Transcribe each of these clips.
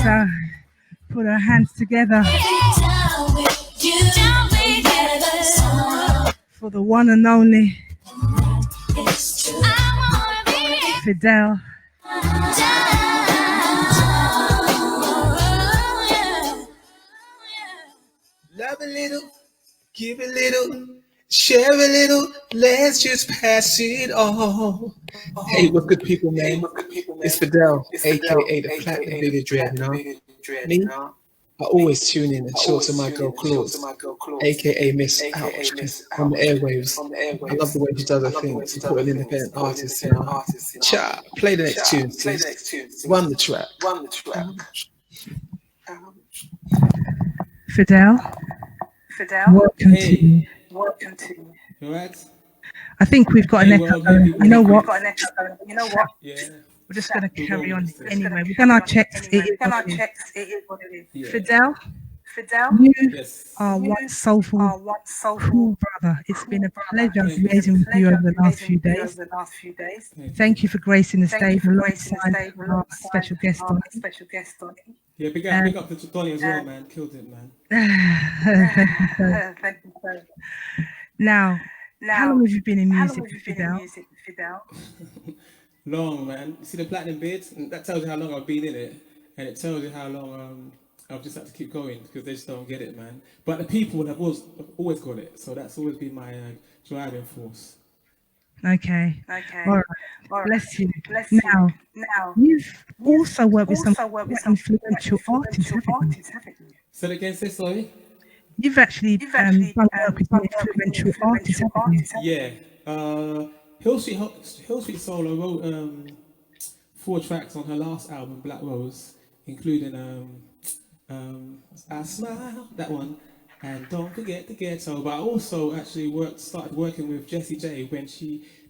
So put our hands together for the one and only Fidel. Love a little, give a little, share a little, let's just pass it on. Hey, what's good, people, man? It's Fidel, aka the Platinum Lady Dread, you know? Me? I always tune in and show to my girl Claus, aka Miss Ouch, on the airwaves. I love the way she does her thing, supporting independent artists, you know? Cha, play the next tune, please. Run the track. Fidel, welcome to you. You alright? I think we've got an echo going. You know what? Yeah. We're just going to carry on anyway. We've done our checks. It is what it is. Yeah. Fidel, you Yes. are one soulful, cool brother. It's been a pleasure liaising with you over the last few days. Thank you for gracing the stage alongside our special guest on it. Yeah, big up to Donny as well, man. Killed it, man. Thank you, sir. Now, how long have you been in music, Fidel? Long, man. You see the platinum beard? That tells you how long I've been in it. And it tells you how long I've just had to keep going because they just don't get it, man. But the people have always got it. So that's always been my driving force. Okay. All right. Bless you. Now, you've also worked with some influential artists, haven't you? Say that again, sis, sorry? You've actually done work with some influential artists, haven't you? Yeah. Hill Street Soul, I wrote 4 tracks on her last album, Black Rose, including I Smile, that one, and Don't Forget the Ghetto. But I also actually started working with Jessie J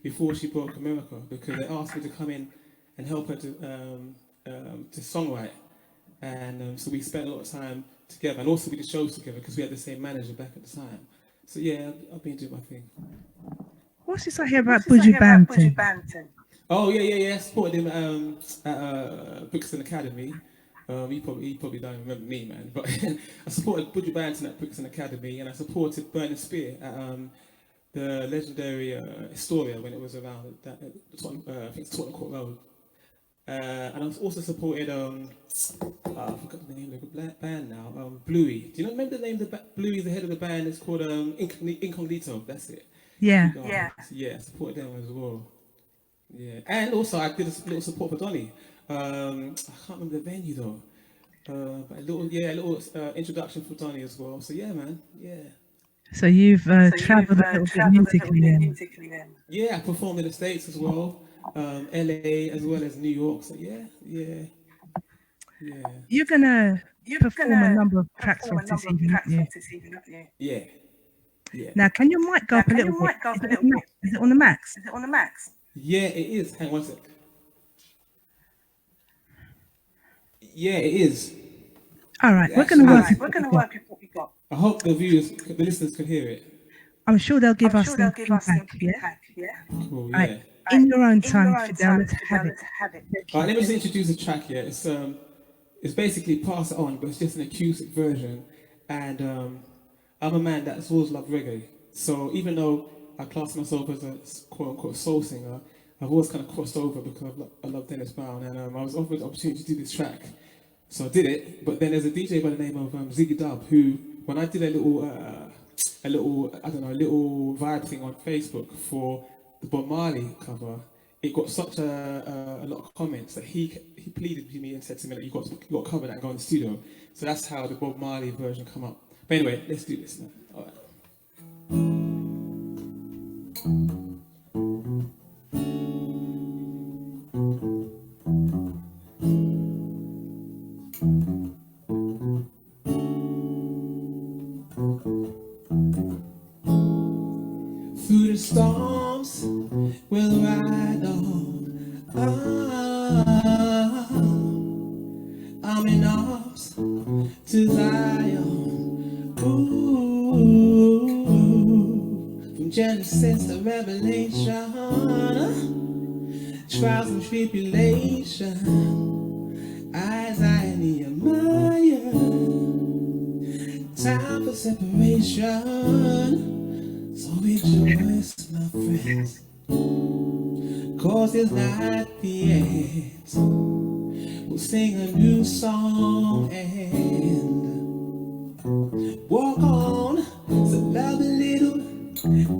before she broke America, because they asked me to come in and help her to songwrite. And so we spent a lot of time together, and also we did shows together because we had the same manager back at the time. So yeah, I've been doing my thing. What's this I hear about Buju Banton? Oh yeah. I supported him at Brixton Academy. He probably don't remember me, man. But I supported Buju Banton at Brixton Academy, and I supported Burning Spear at the legendary Astoria when it was around I think it's Tottenham Court Road. And I also supported I forgot the name of the band now. Bluey. Do you remember the name of the Bluey? The head of the band is called Incognito. That's it. Yeah. I supported them as well. Yeah, and also I did a little support for Donny. I can't remember the venue though. But a little introduction for Donny as well. So yeah, man. Yeah. So you've travelled a little bit musically then. Yeah, I performed in the States as well. LA as well as New York. So yeah. You're gonna perform a number of tracks for us this evening, aren't you? Yeah. Now, can your mic go up a little bit? Is it on the max? Yeah, it is. Hang on one sec. Yeah, it is. All right, we're gonna work with what we got. I hope the listeners can hear it. I'm sure they'll give us some feedback. Yeah. Cool. Yeah. Right. In your own time, Fidel, let's have it. All right, let me just introduce the track here. It's basically Pass It On, but it's just an acoustic version. And I'm a man that's always loved reggae. So even though I class myself as a quote-unquote soul singer, I've always kind of crossed over because I love Dennis Brown. And I was offered the opportunity to do this track. So I did it. But then there's a DJ by the name of Ziggy Dub who, when I did a little vibe thing on Facebook for the Bob Marley cover, it got such a lot of comments that he pleaded with me and said to me that you got to cover that and go in the studio. So that's how the Bob Marley version come up. But anyway, let's do this now. All right. Through the storms, we'll ride on. I'm in arms to Zion. Ooh, from Genesis to Revelation, trials and tribulation. Isaiah, Nehemiah. Time for separation. So rejoice, my friends, 'cause it's not the end. We'll sing a new song and walk on. So love a little,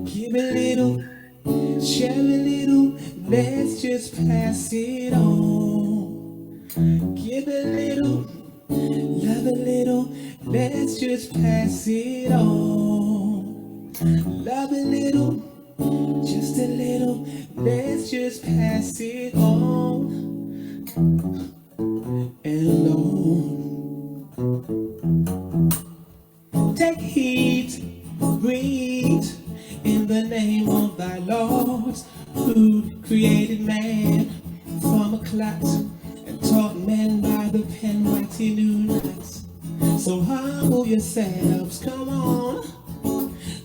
give a little, share a little, let's just pass it on. Give a little, love a little, let's just pass it on. Love a little, just a little, let's just pass it on and on. Take heed, breathe in the name of thy Lord, who created man from a clot and taught men by the pen what he knew not. So humble yourselves, come on,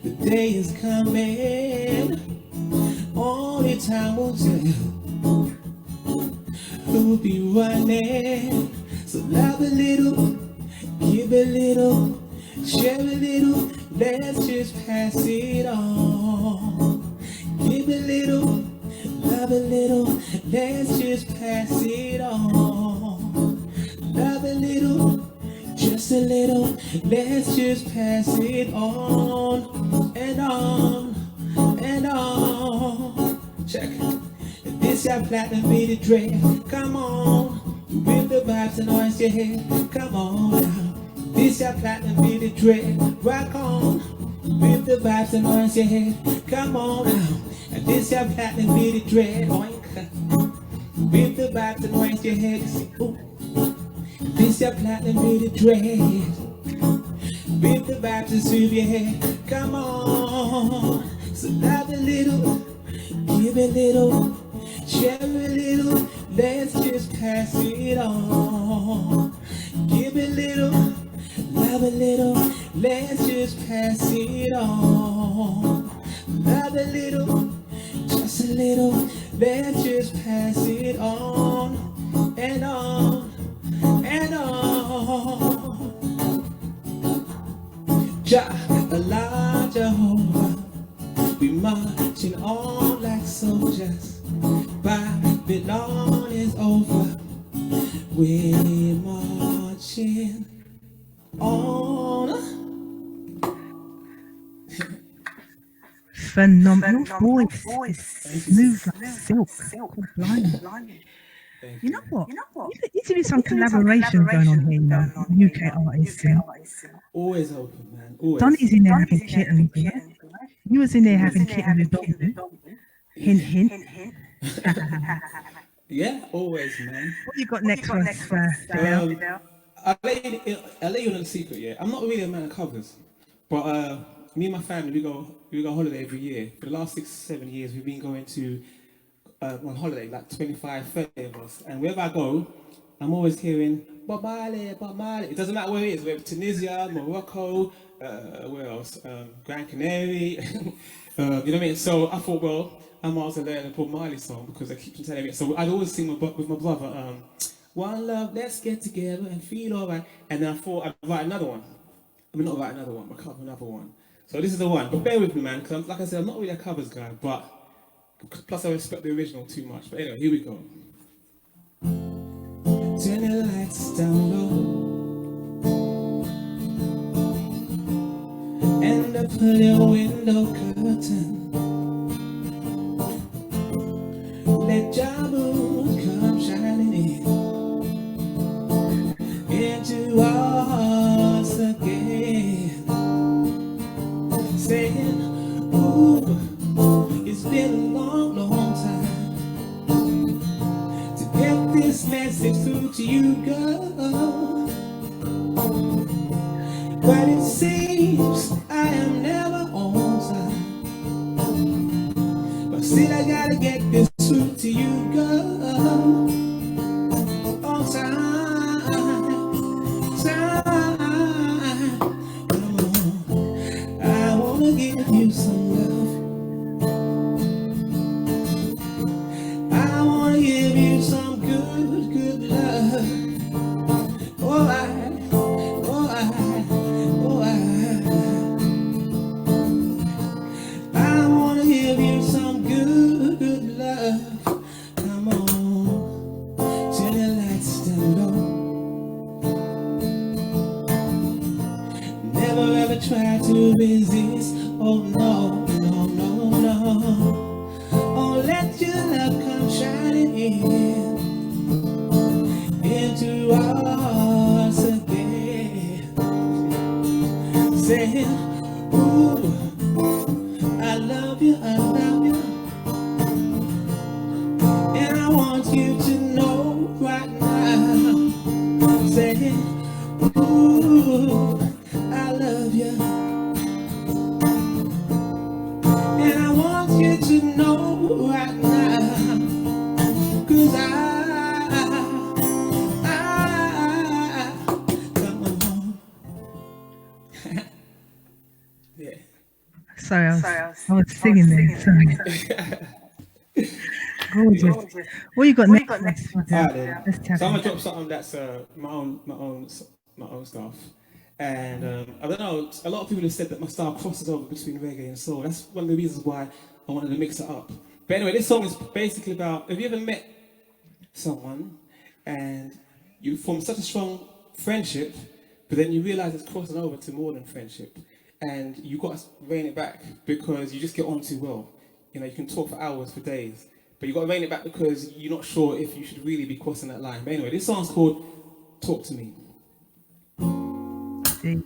the day is coming, only time will tell who'll be running. So love a little, give a little, share a little, let's just pass it on. Give a little, love a little, let's just pass it on. Love a little, just a little, let's just pass it on and on and on. Check. This your platinum beaded dread. Come on, with the vibes and noise your head. Come on now. This your platinum beaded dread. Rock on, with the vibes and noise your head. Come on now. And this your platinum beaded dread. Oink. With the vibes and noise your head. Ooh. This your platinum beaded dread. With the vibes and soothe your head. Come on. So love a little, give a little, share a little, let's just pass it on. Give a little, love a little, let's just pass it on. Love a little, just a little, let's just pass it on and on and on. Jah, Allah, Jehovah, we marching on like soldiers. Babylon is over. We're marching on. Phenomenal voice. Smooth like silk. Blimey. You know what? You need to do some collaboration going on here, you know, UK artists. Always open, man. Always. Donny's in there having kittens, you know? You was in there having kittens with Donny. Hint, hint. Yeah, always, man. What you got next for us, Fidel? I'll let you in on a secret, yeah. I'm not really a man of covers, but me and my family, we go holiday every year. For the last 6-7 years, we've been going to on holiday, like 25, 30 of us. And wherever I go, I'm always hearing Bob Marley, Bob Marley. It doesn't matter where it is, whether Tunisia, Morocco, where else? Gran Canary. You know what I mean? So I thought, well, I might as well learn a Bob Marley song because they keep telling me. So I'd always sing with my brother, one love, let's get together and feel alright. And then I thought I'd write another one. I mean, not write another one, but cover another one. So this is the one. But bear with me, man, because like I said, I'm not really a covers guy, but plus I respect the original too much. But anyway, here we go. Turn the lights down low and pull your window curtain. Let your moon come shining into our hearts again, saying, ooh, it's been a long, long time to get this message through to you, girl. But it seems I am never on time, but still I gotta get this through to you, girl. On time, time. Come on, I wanna give you some love. I wanna give you some good, good love. you to know right now, saying, ooh, I love you. And I want you to know right now, 'cause come on. Yeah. Sorry, I was singing there. Sorry. Gorgeous. What you got next? Alright then. Let's tap So I'm in. gonna drop something that's my own stuff. And I don't know. A lot of people have said that my style crosses over between reggae and soul. That's one of the reasons why I wanted to mix it up. But anyway, this song is basically about: have you ever met someone and you form such a strong friendship, but then you realize it's crossing over to more than friendship, and you got to rein it back because you just get on too well. You know, you can talk for hours, for days, but you got to rein it back because you're not sure if you should really be crossing that line. But anyway, this song's called "Talk to Me." Deep.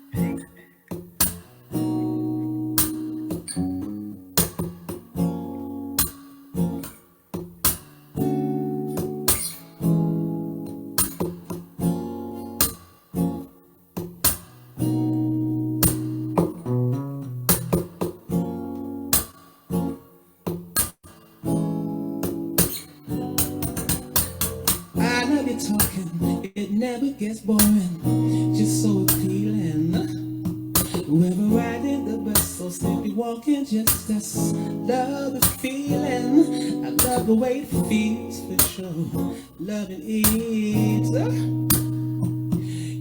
I love you talking, it never gets boring, just so appealing. Whoever riding the bus or simply walking, just us. Love the feeling, I love the way it feels for sure. Loving it.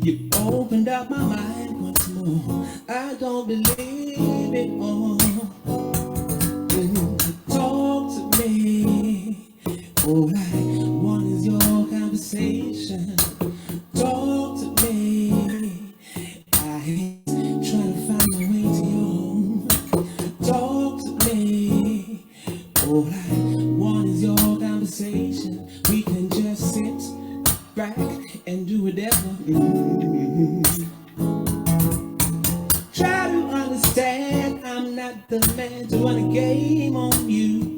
You opened up my mind once more. I don't believe it all. Talk to me. All I want is your conversation. Talk to me. I hate trying to find my way to your home. Talk to me. All I want is your conversation. We can just sit back and do whatever. Try to understand, I'm not the man to run a game on you.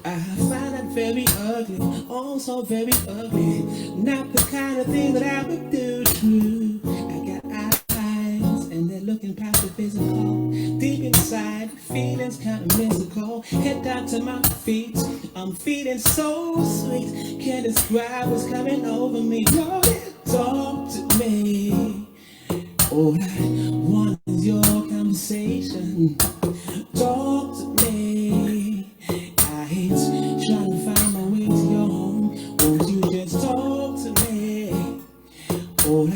I find that very ugly, also very ugly. Not the kind of thing that I would do. True, I got eyes and they're looking past the physical. Deep inside, feelings kind of mystical. Head down to my feet, I'm feeling so sweet. Can't describe what's coming over me. Yo, talk to me. All I want is your conversation. Talk to me. I hate trying to find my way to your home. Won't you just talk to me? All I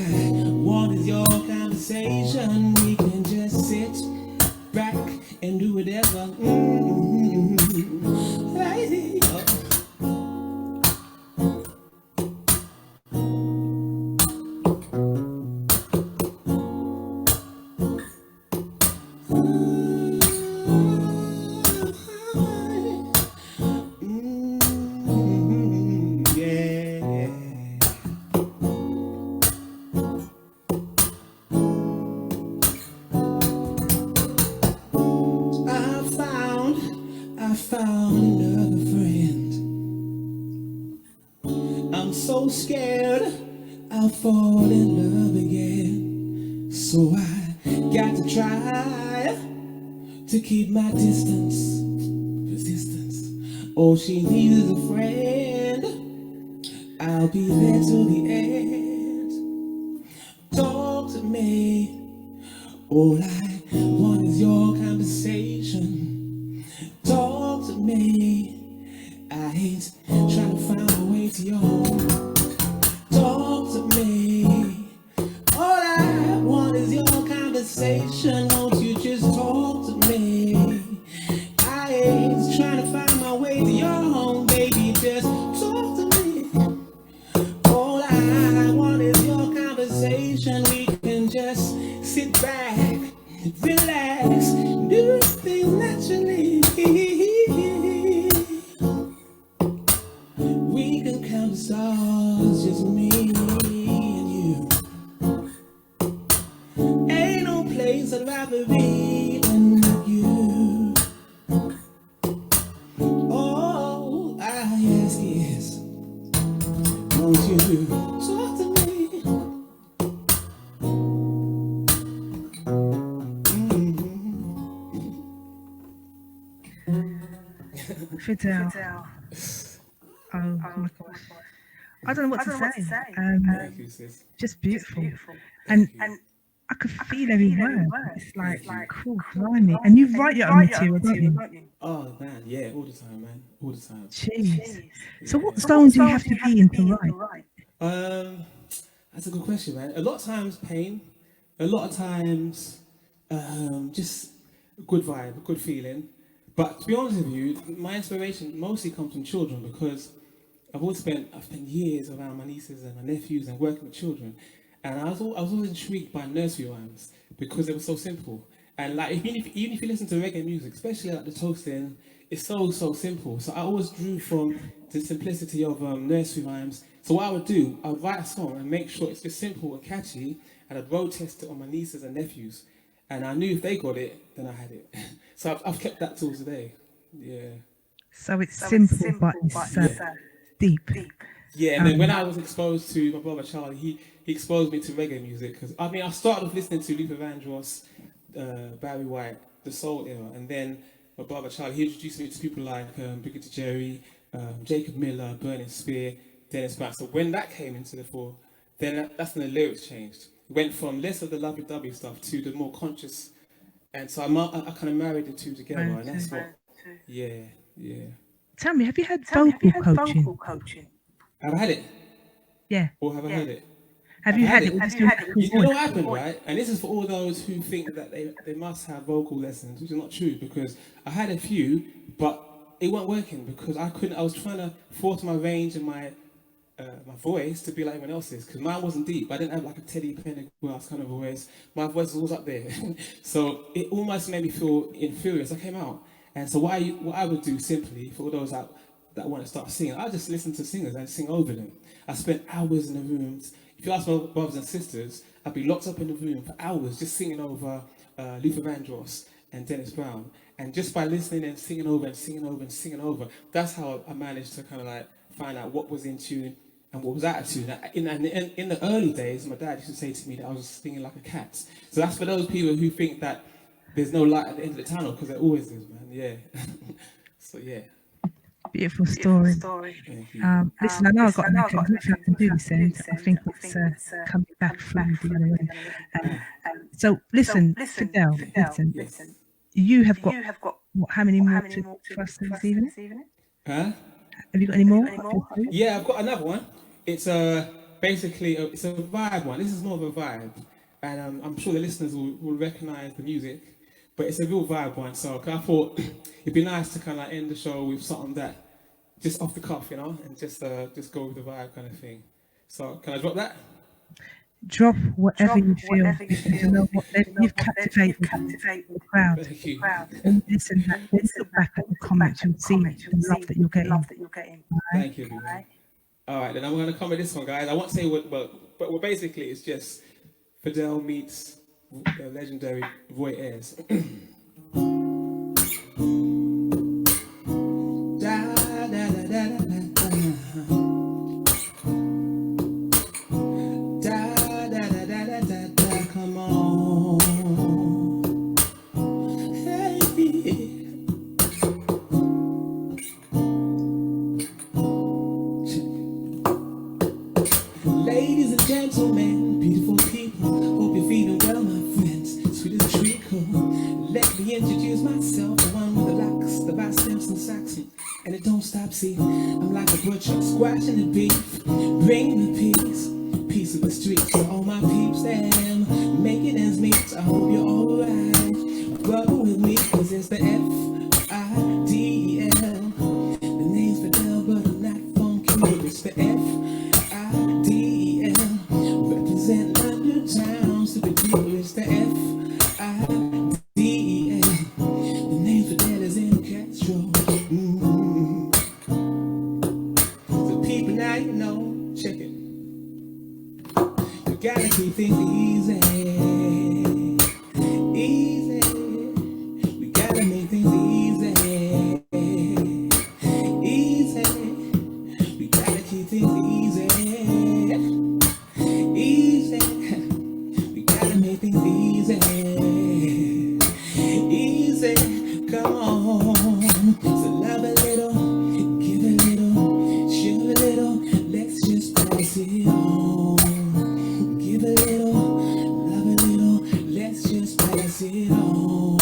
want is your conversation. We can just sit back and do whatever. Hey, yeah. I found another friend. I'm so scared I'll fall in love again. So I got to try to keep my distance. Persistence. All she needs is a friend. I'll be there till the end. Talk to me. All I want is your conversation. Talk to me. I hate trying to find my way to your home. Talk to me. All I want is your conversation. Won't you just talk to me? I hate trying to find my way to your home, baby. Just talk to me. All I want is your conversation. We can just sit back, relax, do things naturally. We can count the stars, just me and you. Ain't no place I'd rather be than with you. All I ask is is. Won't you talk to me? Fidel. Oh my gosh. I don't know what to say. Thank you, sis. Just beautiful. And I could feel every word. It's like, cool, blimey. And you write your own material, don't you? Oh man, yeah, all the time, man, all the time. Jeez. So what stone do you have to be in to write? That's a good question, man. A lot of times pain, a lot of times just a good vibe, a good feeling. But to be honest with you, my inspiration mostly comes from children because I've spent years around my nieces and my nephews and working with children, and I was always intrigued by nursery rhymes because they were so simple. And like even if you listen to reggae music, especially like the toasting, it's so simple. So I always drew from the simplicity of nursery rhymes. So what I would do, I would write a song and make sure it's just simple and catchy, and I'd road test it on my nieces and nephews. And I knew if they got it, then I had it. So I've kept that till today. Yeah. So it's simple, but it's deep. Yeah, and then when I was exposed to my brother Charlie, he exposed me to reggae music. Because I started off listening to Luther Vandross, Barry White, the soul era, and then my brother Charlie, he introduced me to people like Brigadier Jerry, Jacob Miller, Burning Spear, Dennis Brown. So when that came into the fore, then that's when the lyrics changed. It went from less of the lovey-dovey stuff to the more conscious, and so I kind of married the two together, and that's what. Yeah. Tell me, have you had vocal coaching? Have I had it? Yeah. Or have I had it? Have you had it? You know what happened, right? And this is for all those who think that they must have vocal lessons, which is not true, because I had a few, but it wasn't working because I was trying to force my range and my voice to be like everyone else's, because mine wasn't deep. I didn't have like a Teddy Pendergrass kind of voice. My voice was always up there. So it almost made me feel inferior as I came out. And so what I would do simply, for all those that want to start singing, I just listen to singers and sing over them. I spent hours in the rooms. If you ask my brothers and sisters, I'd be locked up in the room for hours just singing over Luther Vandross and Dennis Brown. And just by listening and singing over and singing over and singing over, that's how I managed to kind of like find out what was in tune and what was out of tune. In the early days, my dad used to say to me that I was singing like a cat. So that's for those people who think that there's no light at the end of the tunnel, because there always is, man. Yeah. So yeah. Beautiful story. Listen, I know I've got nothing to do this end. I think it's coming back through the other end. So listen, Fidel, listen. You have got how many more for us this evening? Huh? Have you got any more? Yeah, I've got another one. It's basically it's a vibe one. This is more of a vibe, and I'm sure the listeners will recognise the music, but it's a real vibe one. So I thought it'd be nice to kind of end the show with something that just off the cuff, you know, and just go with the vibe kind of thing. So can I drop that? Drop whatever you feel. You know what? You've captivated the crowd. Thank you. And listen, when you look back at the comments, you'll see the love that you're getting. Thank you, everyone. All right, then I'm going to come with this one, guys. I won't say but basically it's just Fidel meets the legendary Roy Ayers. Come on. Hey. Ladies and gentlemen, beautiful people, hope you're feeling well, my friends. Sweet as a treacle. Let me introduce myself, the one with the locks, the Bass Simpson Saxon, and it don't stop. See, I'm like a butcher, squashing the beef, bringing the peace of the streets to all my peeps. Them making ends meet. I hope you're alright. Brother with me, 'cause it's the Fidel. The name's Fidel, but I'm not from Cuba. It's the Fidel. Represent London towns to be true. It's the Fidel. The name Fidel is in Castro. So people, now you know. Check it. You gotta keep things easy. We gotta make things easy. We make things easy. Easy. We gotta make things easy. Easy. Come on. So love a little, give a little, share a little. Let's just pass it on. Give a little, love a little. Let's just pass it on.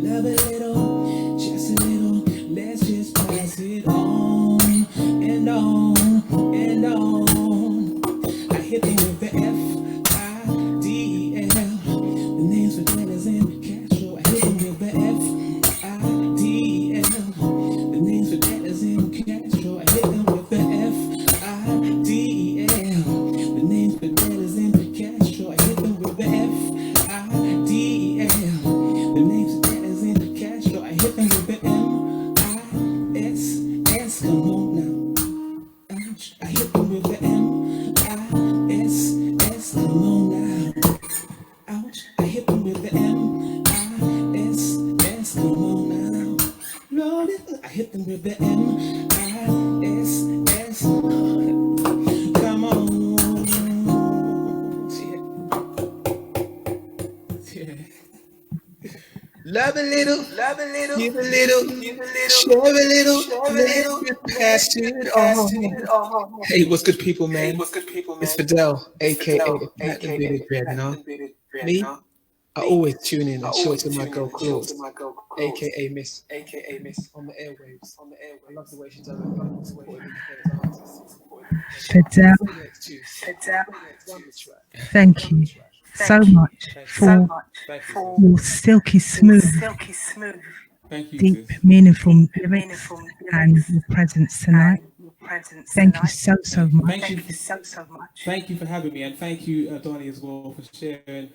Love a little, just a little. Let's just pass it on and on and on. I hit them with the Fidel. The names Fidel is in Castro. I hit them with the Fidel. The names Fidel is in Castro. I hit them with the Fidel. The names Fidel is in Castro. I hit them with the Fidel. The names Fidel is in Castro. I hit them with the M-I-S-S. Come on now. Ouch. I hit them with the M-I-S-S. Come on now. Ouch. I hit them with the M-I-S-S. Come on now. Lord, I hit them with the M-I-S-S. Come on. Yeah. Love a little, give a little, share a little, let's just pass it on. Hey, what's good, people, man? It's Fidel, aka the Platinum Bearded Dreadnought. Me, I always tune in and show to my girl Claude, aka Miss on the airwaves. I love the way she does Fidel, thank you so much for your silky smooth, Thank you, deep, sis. meaningful lyrics and your presence tonight. Thank you so much. Thank you for having me, and thank you, Donnie, as well, for sharing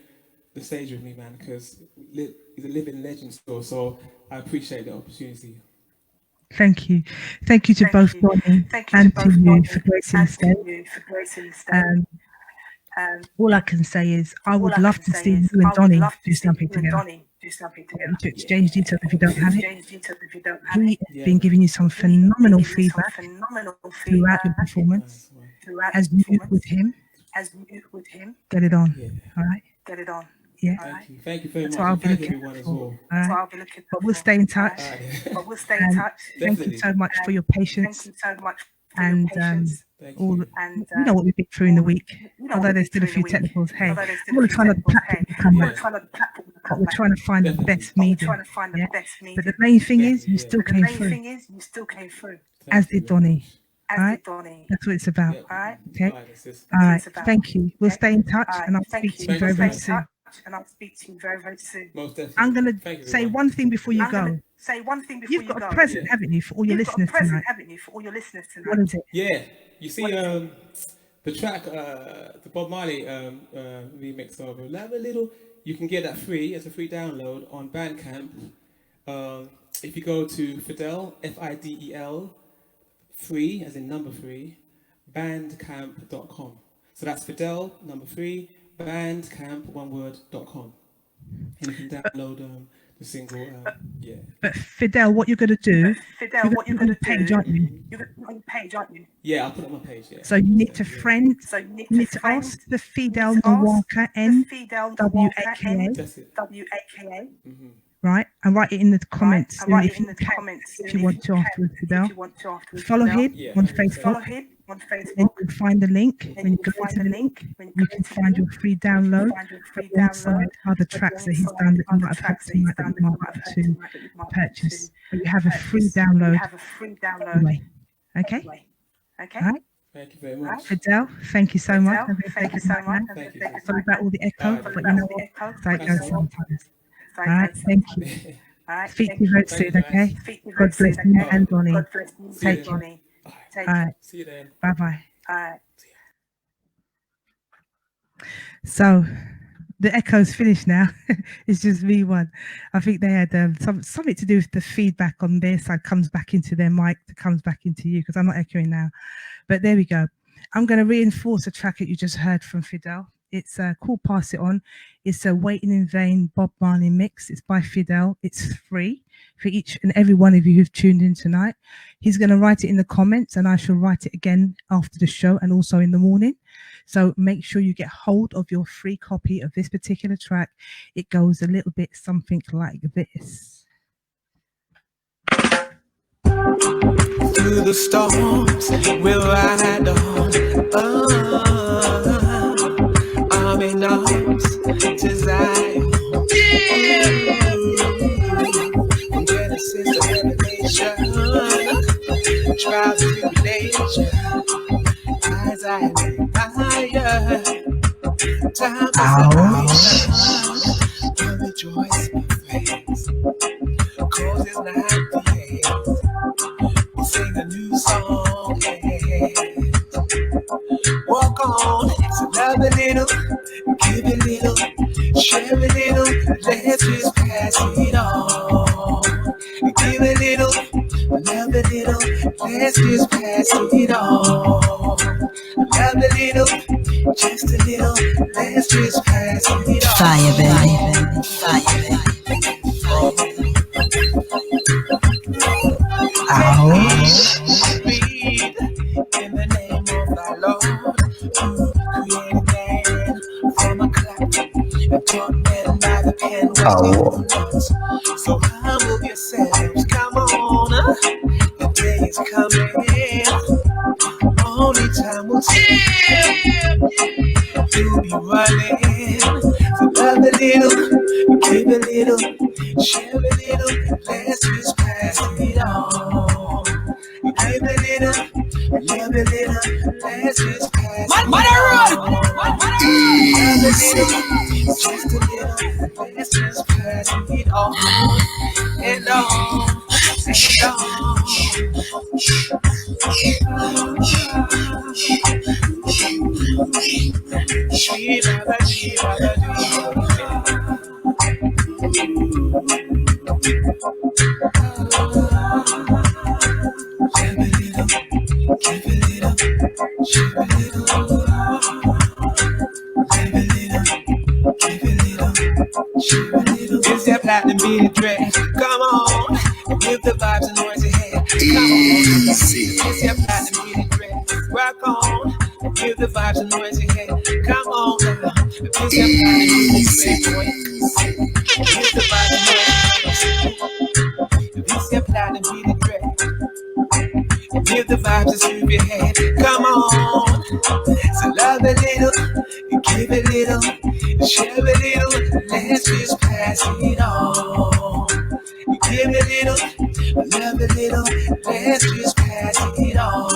the stage with me, man, because he's a living legend still, so I appreciate the opportunity. Thank you. Thank you to both Donnie and to you for gracing the stage. All I can say is I would love to see you and Donnie do something together. To exchange details if you don't have it. He has been giving you some phenomenal feedback throughout your performance. As you with him, get it on. All right? Yeah. Thank you very That's much. what I'll And be thank looking everyone as for. well. All right? But we'll stay in touch. And thank you so much for your patience and all the, you know what we've been through in the week. Although there's still a few technicals, hey, we're trying to platform to come back, but we're trying to find the best medium. Yeah? But the main thing is you still came through, as did Donnie. All right, that's what it's about. Okay, all right. Thank you. We'll stay in touch, and I'll speak to you very, very soon. Most definitely. I'm gonna Thank you, say everyone. one thing before you go. You've got a present, haven't you, for all your listeners tonight? What is it? Yeah, you see, the track, the Bob Marley remix of Love a Little, you can get that free as a free download on Bandcamp. If you go to Fidel, Fidel, free, as in number 3, bandcamp.com. So that's Fidel, number 3, bandcamp, one word.com. And you can download the single, yeah. But Fidel, what you're going to do, you're going to put on the page, aren't you? Yeah, I'll put it on my page, yeah. So you need to friend, you need to ask the Fidel Nwaka, Nwaka, That's it. right? And write it in the comments if you can, if you want to afterwards, Fidel. Follow him on Facebook. Then you'll find the link. When you go to the link, you can find your free download alongside other tracks that he's done that you might have had tonight that you might want to purchase. But you have a free download anyway. Okay? All right? Thank you very much. Fidel, thank you so much. Thank you. Sorry about all the echo, but you know what? That's how it goes sometimes. All right, thank you. Speak to you very soon, okay? God bless you and Donnie. Take care. All right. See you then. Bye-bye. So the echo's finished now. It's just V1. I think they had something to do with the feedback on their side comes back into their mic, that comes back into you, because I'm not echoing now. But there we go. I'm going to reinforce a track that you just heard from Fidel. It's called Pass It On. It's a Waiting in Vain Bob Marley mix. It's by Fidel. It's free for each and every one of you who've tuned in tonight. He's going to write it in the comments, and I shall write it again after the show and also in the morning. So make sure you get hold of your free copy of this particular track. It goes a little bit something like this. Through the storms, we'll ride on. Arm in arms to Zion. From Genesis to Revelation, trials and tribulation, as I higher. Time is salvation. Rejoice in praise, 'cause it's not the end. We'll sing a new song, yeah. Walk on, so love a little, give a little, share a little, let's just pass it on. Give a little, love a little, let's just pass it on. Love a little, just a little, let's just pass it on. Fire, baby, fire, baby. Read in the name of thy Lord, who created man from a clap and taught men by the pen what he knows. So humble yourselves, come on, the day is coming. Only time will tell. You'll be running. So love a little, give a little, share a little, let's just pass it on. Give a little, love a little, let's just pass it on. Love a little, just a little, let's just pass it on. And on, and on. It's that platinum beat dress. Come on, give the vibes a noisy head. Come on, it's that platinum beat dress. Rock on, give the vibes a noisy head. Come on, it's that platinum beat dress. Give the vibes a noisy head. It's that platinum beat dress. Give the vibes a sweep your head. Come on, so love a little, give a little, share a little, let's just pass it on. Give a little, love a little, let's just pass it on.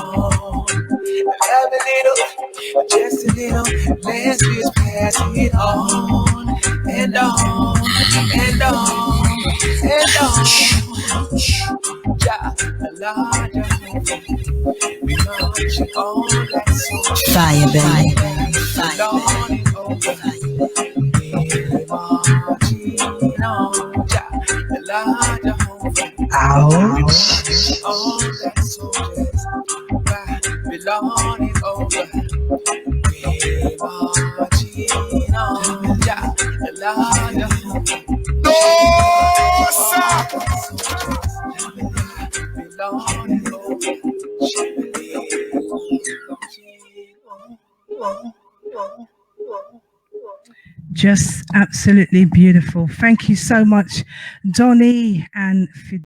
Love a little, just a little, let's just pass it on. And on, and on, and on. We marching on like soldiers. Fire, baby, fire, Lord is over. We marching on, the Lord Jehovah. On like soldiers. The Lord is over. We marching on, the Lord Jehovah. No, sir. Just absolutely beautiful. Thank you so much, Donny and Fidel.